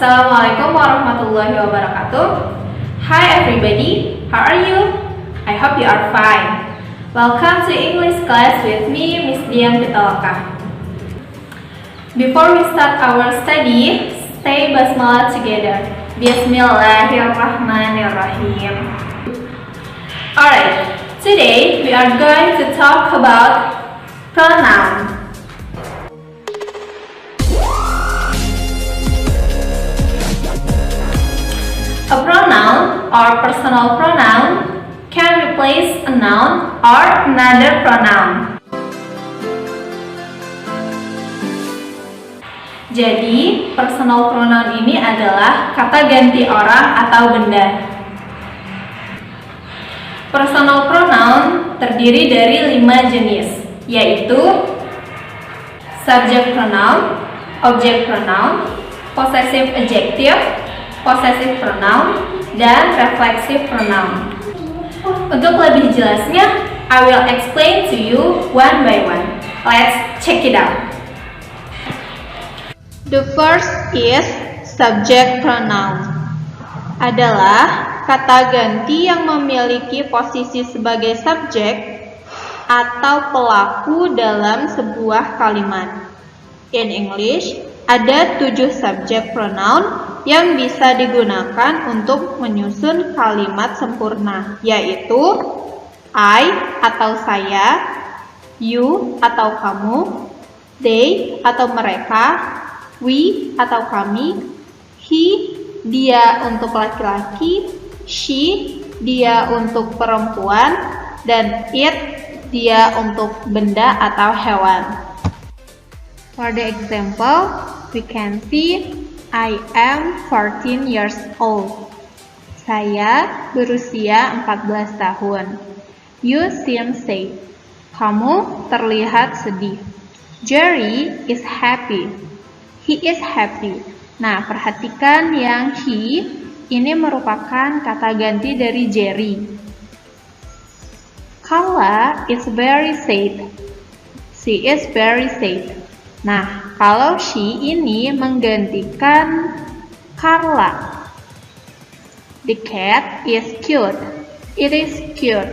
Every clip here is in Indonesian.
Assalamualaikum warahmatullahi wabarakatuh. Hi everybody, how are you? I hope you are fine. Welcome to English class with me, Miss Dian Pitaloka. Before we start our study, say basmalah together. Bismillahirrahmanirrahim. Alright, today we are going to talk about pronoun. A pronoun or personal pronoun can replace a noun or another pronoun. Jadi, personal pronoun ini adalah kata ganti orang atau benda. Personal pronoun terdiri dari 5 jenis, yaitu subject pronoun, object pronoun, possessive adjective, possessive pronoun, dan reflexive pronoun. Untuk lebih jelasnya, I will explain to you one by one. Let's check it out. The first is subject pronoun. Adalah kata ganti yang memiliki posisi sebagai subjek atau pelaku dalam sebuah kalimat. In English, ada 7 subject pronoun yang bisa digunakan untuk menyusun kalimat sempurna, yaitu I atau saya, you atau kamu, they atau mereka, we atau kami, he dia untuk laki-laki, she dia untuk perempuan, dan it dia untuk benda atau hewan. For the example, we can see I am 14 years old. Saya berusia 14 tahun. You seem sad. Kamu terlihat sedih. Jerry is happy. He is happy. Nah, perhatikan yang he ini merupakan kata ganti dari Jerry. Carla is very sad. She is very sad. Nah, kalau she ini menggantikan Carla. The cat is cute. It is cute.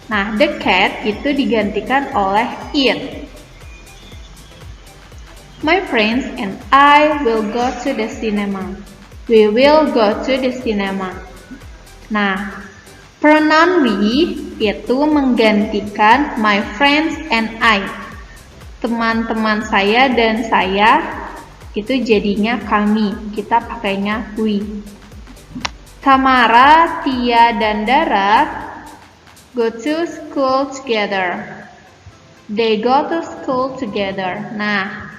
Nah, the cat itu digantikan oleh it. My friends and I will go to the cinema. We will go to the cinema. Nah, pronoun we itu menggantikan my friends and I. Teman-teman saya dan saya itu jadinya kami, kita pakainya we. Tamara, Tia, dan Dara go to school together. They go to school together. Nah,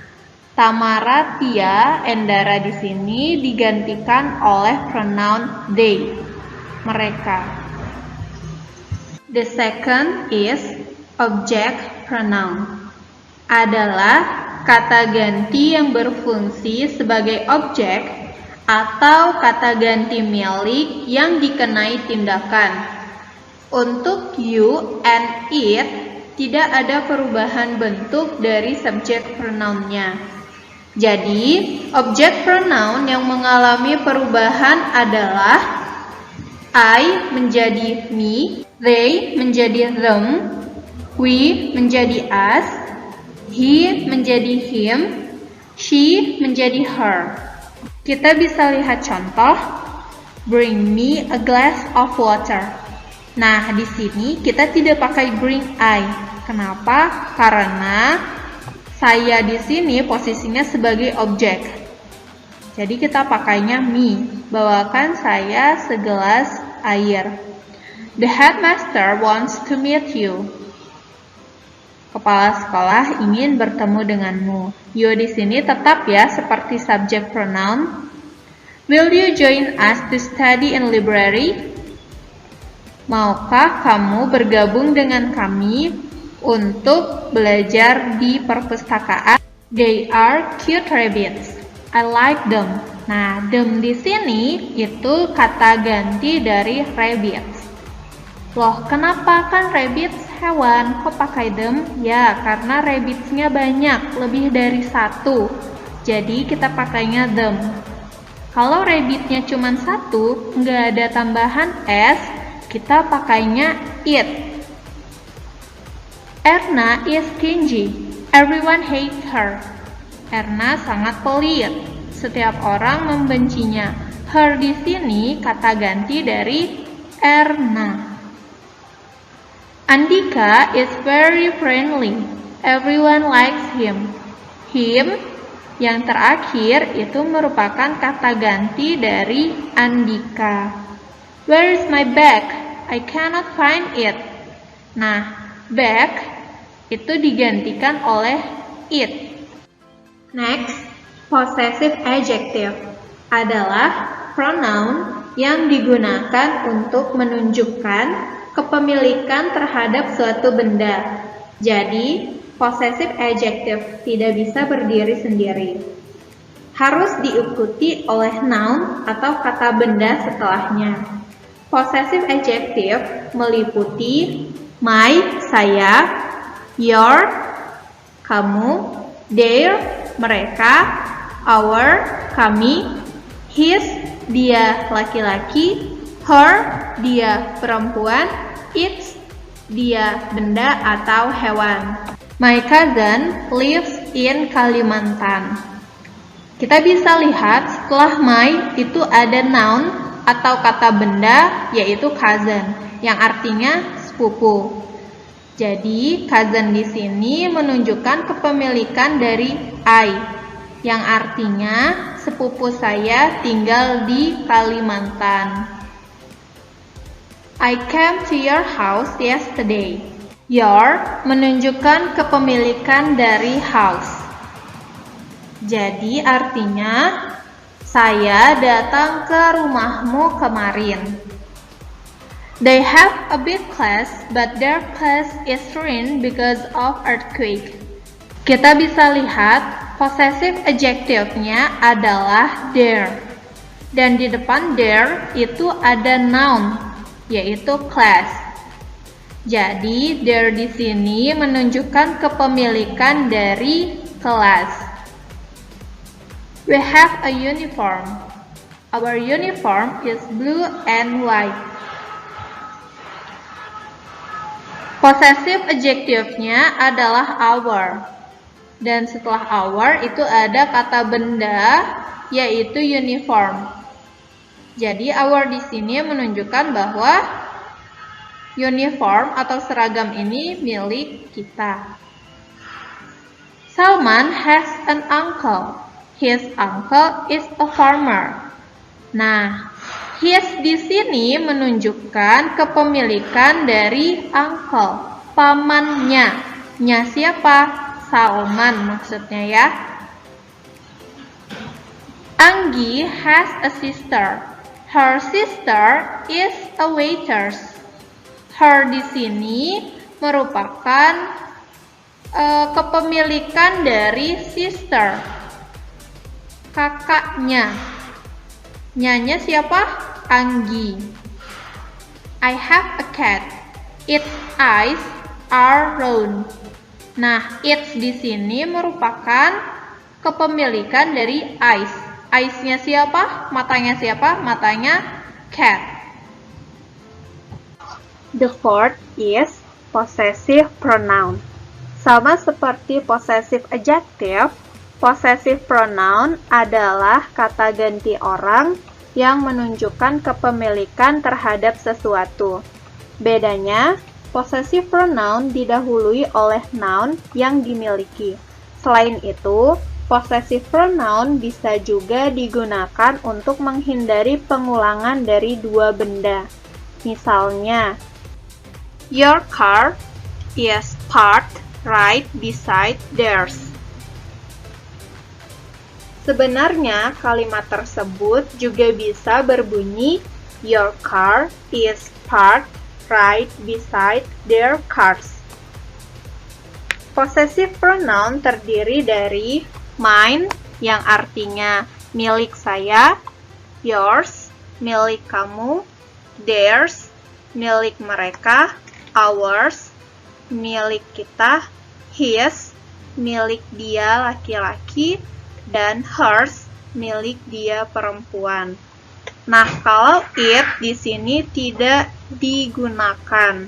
Tamara, Tia, and Dara di sini digantikan oleh pronoun they, mereka. The second is object pronoun. Adalah kata ganti yang berfungsi sebagai objek atau kata ganti milik yang dikenai tindakan. Untuk you and it tidak ada perubahan bentuk dari subjek pronounnya. Jadi, objek pronoun yang mengalami perubahan adalah I menjadi me, they menjadi them, we menjadi us, he menjadi him, she menjadi her. Kita bisa lihat contoh. Bring me a glass of water. Nah, di sini kita tidak pakai bring I. Kenapa? Karena saya di sini posisinya sebagai objek. Jadi kita pakainya me. Bawakan saya segelas air. The headmaster wants to meet you. Kepala sekolah ingin bertemu denganmu. You di sini tetap ya seperti subject pronoun. Will you join us to study in library? Maukah kamu bergabung dengan kami untuk belajar di perpustakaan? They are cute rabbits. I like them. Nah, them di sini itu kata ganti dari rabbits. Loh, kenapa kan rabbits hewan? Kok pakai them? Ya, karena rabbitsnya banyak, lebih dari 1. Jadi kita pakainya them. Kalau rabbitnya cuma satu, nggak ada tambahan s, kita pakainya it. Erna is stingy. Everyone hates her. Erna sangat pelit. Setiap orang membencinya. Her di sini kata ganti dari Erna. Andika is very friendly. Everyone likes him. Him yang terakhir itu merupakan kata ganti dari Andika. Where is my bag? I cannot find it. Nah, bag itu digantikan oleh it. Next, possessive adjective adalah pronoun yang digunakan untuk menunjukkan kepemilikan terhadap suatu benda. Jadi, possessive adjective tidak bisa berdiri sendiri. Harus diikuti oleh noun atau kata benda setelahnya. Possessive adjective meliputi my, saya, your, kamu, their, mereka, our, kami, his, dia laki-laki, her, dia perempuan, its, dia benda atau hewan. My cousin lives in Kalimantan. Kita bisa lihat setelah my itu ada noun atau kata benda yaitu cousin yang artinya sepupu. Jadi cousin di sini menunjukkan kepemilikan dari I yang artinya sepupu saya tinggal di Kalimantan. I came to your house yesterday. Your menunjukkan kepemilikan dari house. Jadi artinya saya datang ke rumahmu kemarin. They have a big class, but their class is ruined because of earthquake. Kita bisa lihat possessive adjective-nya adalah their. Dan di depan their itu ada noun, yaitu class. Jadi, there di sini menunjukkan kepemilikan dari kelas. We have a uniform. Our uniform is blue and white. Possessive adjective-nya adalah our. Dan setelah our itu ada kata benda, yaitu uniform. Jadi, our di sini menunjukkan bahwa uniform atau seragam ini milik kita. Salman has an uncle. His uncle is a farmer. Nah, his di sini menunjukkan kepemilikan dari uncle, pamannya. Nya siapa? Salman maksudnya ya. Anggi has a sister. Her sister is a waitress. Her di sini merupakan kepemilikan dari sister, kakaknya. Nyanya siapa? Anggi. I have a cat. Its eyes are round. Nah, its di sini merupakan kepemilikan dari eyes. Eyes-nya siapa? Matanya siapa? Matanya cat. The fourth is possessive pronoun. Sama seperti possessive adjective, possessive pronoun adalah kata ganti orang yang menunjukkan kepemilikan terhadap sesuatu. Bedanya, possessive pronoun didahului oleh noun yang dimiliki. Selain itu, possessive pronoun bisa juga digunakan untuk menghindari pengulangan dari dua benda. Misalnya, your car is parked right beside theirs. Sebenarnya kalimat tersebut juga bisa berbunyi your car is parked right beside their cars. Possessive pronoun terdiri dari mine yang artinya milik saya, yours milik kamu, theirs milik mereka, ours milik kita, his milik dia laki-laki, dan hers milik dia perempuan. Nah, kalau it di sini tidak digunakan.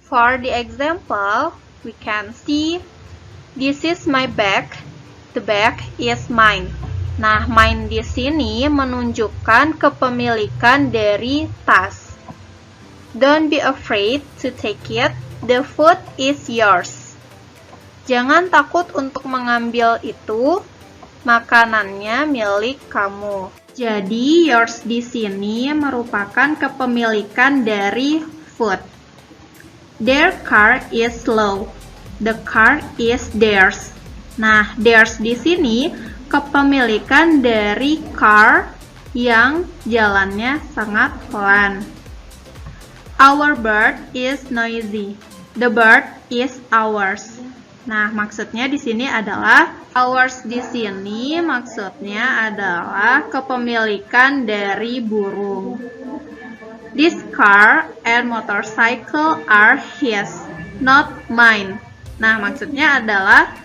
For the example, we can see this is my bag. The bag is mine. Nah, mine di sini menunjukkan kepemilikan dari tas. Don't be afraid to take it. The food is yours. Jangan takut untuk mengambil itu. Makanannya milik kamu. Jadi, yours di sini merupakan kepemilikan dari food. Their car is slow. The car is theirs. Nah, theirs di sini kepemilikan dari car yang jalannya sangat pelan. Our bird is noisy. The bird is ours. Nah, maksudnya di sini adalah ours di sini maksudnya adalah kepemilikan dari burung. This car and motorcycle are his, not mine. Nah, maksudnya adalah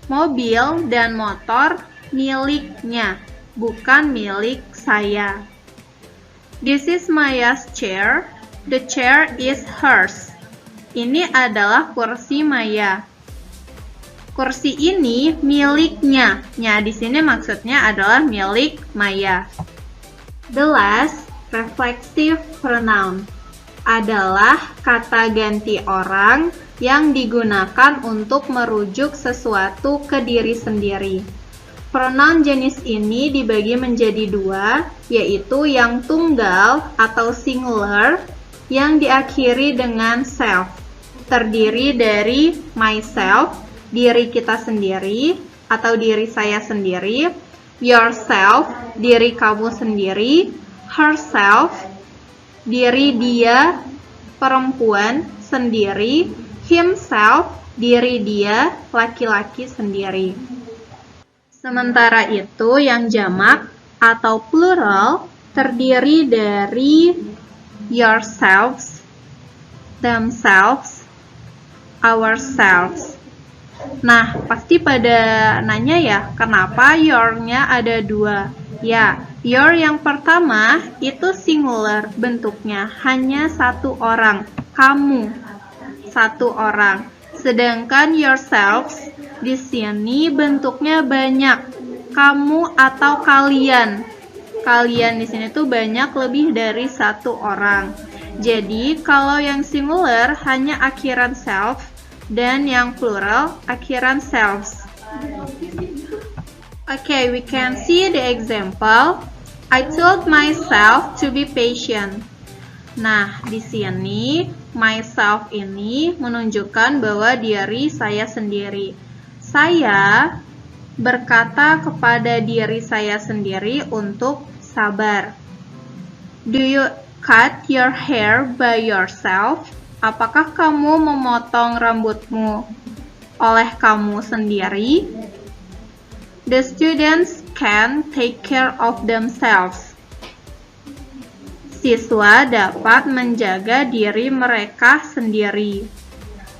mobil dan motor miliknya, bukan milik saya. This is Maya's chair. The chair is hers. Ini adalah kursi Maya. Kursi ini miliknya. Nya di sini maksudnya adalah milik Maya. The last reflexive pronoun adalah kata ganti orang yang digunakan untuk merujuk sesuatu ke diri sendiri. Pronoun jenis ini dibagi menjadi dua, yaitu yang tunggal atau singular yang diakhiri dengan self, terdiri dari myself, diri kita sendiri atau diri saya sendiri, yourself, diri kamu sendiri, herself, diri dia, perempuan sendiri, himself, diri dia, laki-laki sendiri. Sementara itu yang jamak atau plural terdiri dari yourselves, themselves, ourselves. Nah, pasti pada nanya ya, kenapa your-nya ada dua? Ya, your yang pertama itu singular bentuknya, hanya satu orang, kamu, satu orang. Sedangkan yourselves di sini bentuknya banyak, kamu atau kalian. Kalian di sini tuh banyak, lebih dari satu orang. Jadi kalau yang singular hanya akhiran self dan yang plural akhiran selves. Okay, we can see the example. I told myself to be patient. Nah, di sini myself ini menunjukkan bahwa diri saya sendiri. Saya berkata kepada diri saya sendiri untuk sabar. Do you cut your hair by yourself? Apakah kamu memotong rambutmu oleh kamu sendiri? The students can take care of themselves. Siswa dapat menjaga diri mereka sendiri.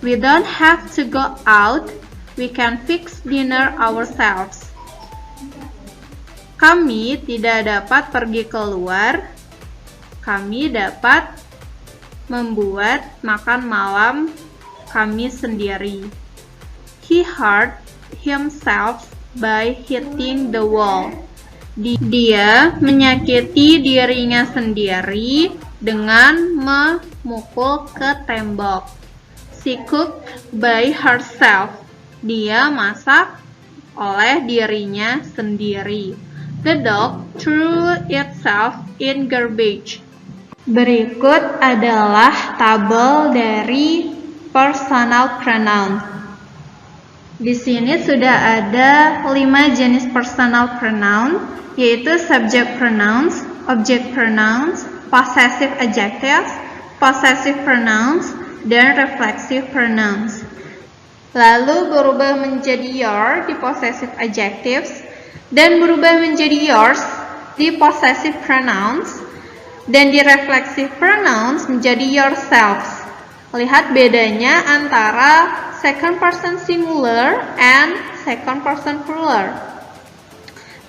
We don't have to go out. We can fix dinner ourselves. Kami tidak dapat pergi keluar. Kami dapat membuat makan malam kami sendiri. He hurt himself by hitting the wall. Dia menyakiti dirinya sendiri dengan memukul ke tembok. She cooked by herself. Dia masak oleh dirinya sendiri. The dog threw itself in garbage. Berikut adalah tabel dari personal pronoun. Di sini sudah ada 5 jenis personal pronoun, yaitu subject pronouns, object pronouns, possessive adjectives, possessive pronouns, dan reflexive pronouns. Lalu berubah menjadi your di possessive adjectives, dan berubah menjadi yours di possessive pronouns, dan di reflexive pronouns menjadi yourselves. Lihat bedanya antara second person singular and second person plural.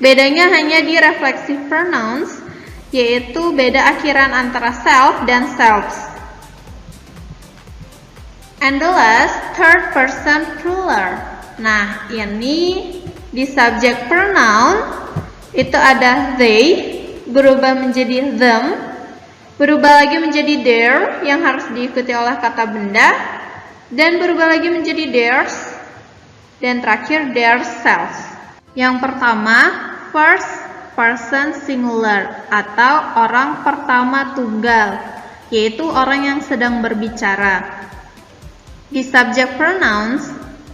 Bedanya hanya di reflexive pronouns, yaitu beda akhiran antara self dan selves. And the last, third person plural. Nah, ini di subject pronoun itu ada they, berubah menjadi them, berubah lagi menjadi their yang harus diikuti oleh kata benda, dan berubah lagi menjadi theirs, dan terakhir their selves. Yang pertama, first person singular atau orang pertama tunggal, yaitu orang yang sedang berbicara. Di subject pronouns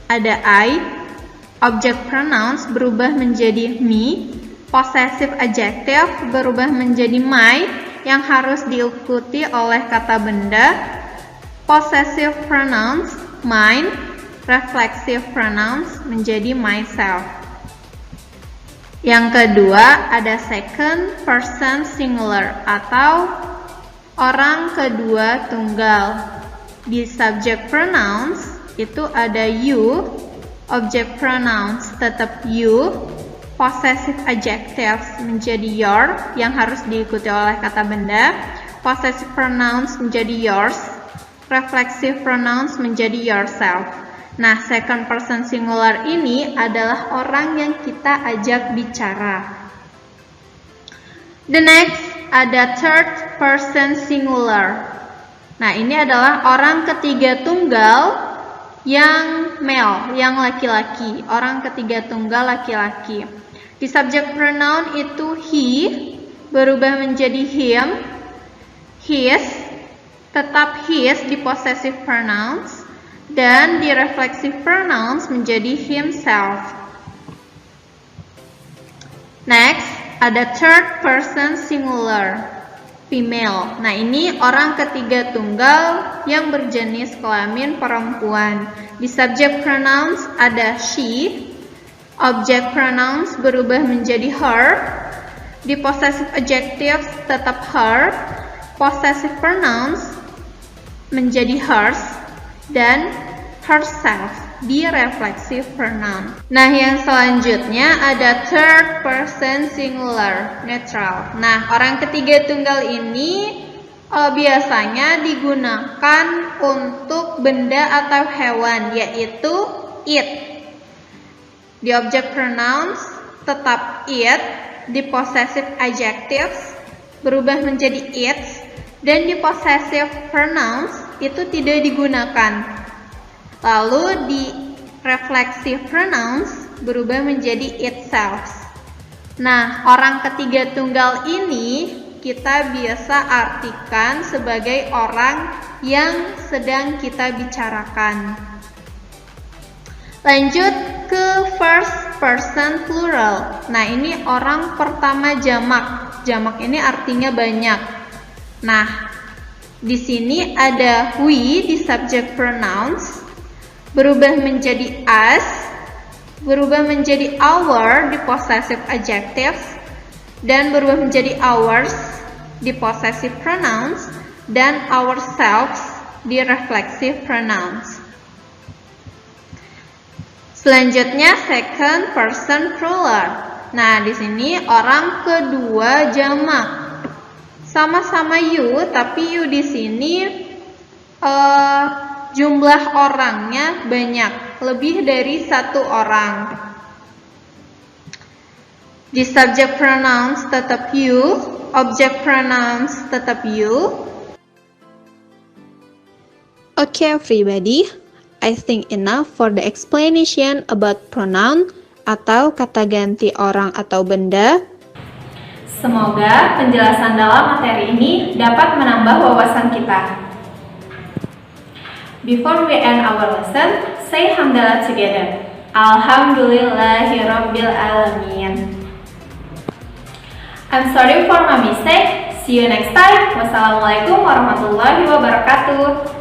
ada I, object pronouns berubah menjadi me, possessive adjective berubah menjadi my yang harus diikuti oleh kata benda, possessive pronouns mine, reflexive pronouns menjadi myself. Yang kedua ada second person singular atau orang kedua tunggal. Di subject pronouns itu ada you, object pronouns tetap you, possessive adjectives menjadi your yang harus diikuti oleh kata benda, possessive pronouns menjadi yours, reflexive pronouns menjadi yourself. Nah, second person singular ini adalah orang yang kita ajak bicara. The next ada third person singular. Nah, ini adalah orang ketiga tunggal yang male, yang laki-laki, orang ketiga tunggal laki-laki. Di subject pronoun itu he berubah menjadi him, his, tetap his di possessive pronouns, dan di reflexive pronouns menjadi himself. Next, ada third person singular, female. Nah, ini orang ketiga tunggal yang berjenis kelamin perempuan. Di subject pronouns ada she, object pronouns berubah menjadi her, di possessive adjectives tetap her, possessive pronouns menjadi hers, dan herself di reflexive pronoun. Nah, yang selanjutnya ada third person singular, neutral. Nah, orang ketiga tunggal ini biasanya digunakan untuk benda atau hewan, yaitu it. Di object pronouns tetap it, di possessive adjectives berubah menjadi its, dan di possessive pronouns itu tidak digunakan. Lalu di reflexive pronouns berubah menjadi itself. Nah, orang ketiga tunggal ini kita biasa artikan sebagai orang yang sedang kita bicarakan. Lanjut ke first person plural. Nah, ini orang pertama jamak. Jamak ini artinya banyak. Nah, di sini ada we di subject pronouns, berubah menjadi us, berubah menjadi our di possessive adjectives, dan berubah menjadi ours di possessive pronouns, dan ourselves di reflexive pronouns. Selanjutnya second person plural. Nah, di sini orang kedua jamak. Sama-sama you, tapi you di sini jumlah orangnya banyak, lebih dari satu orang. Di subject pronouns tetap you, object pronouns tetap you. Okay, everybody, I think enough for the explanation about pronoun atau kata ganti orang atau benda. Semoga penjelasan dalam materi ini dapat menambah wawasan kita. Before we end our lesson, say hamdalah together. Alhamdulillahirabbil alamin. I'm sorry for my mistake. See you next time. Wassalamualaikum warahmatullahi wabarakatuh.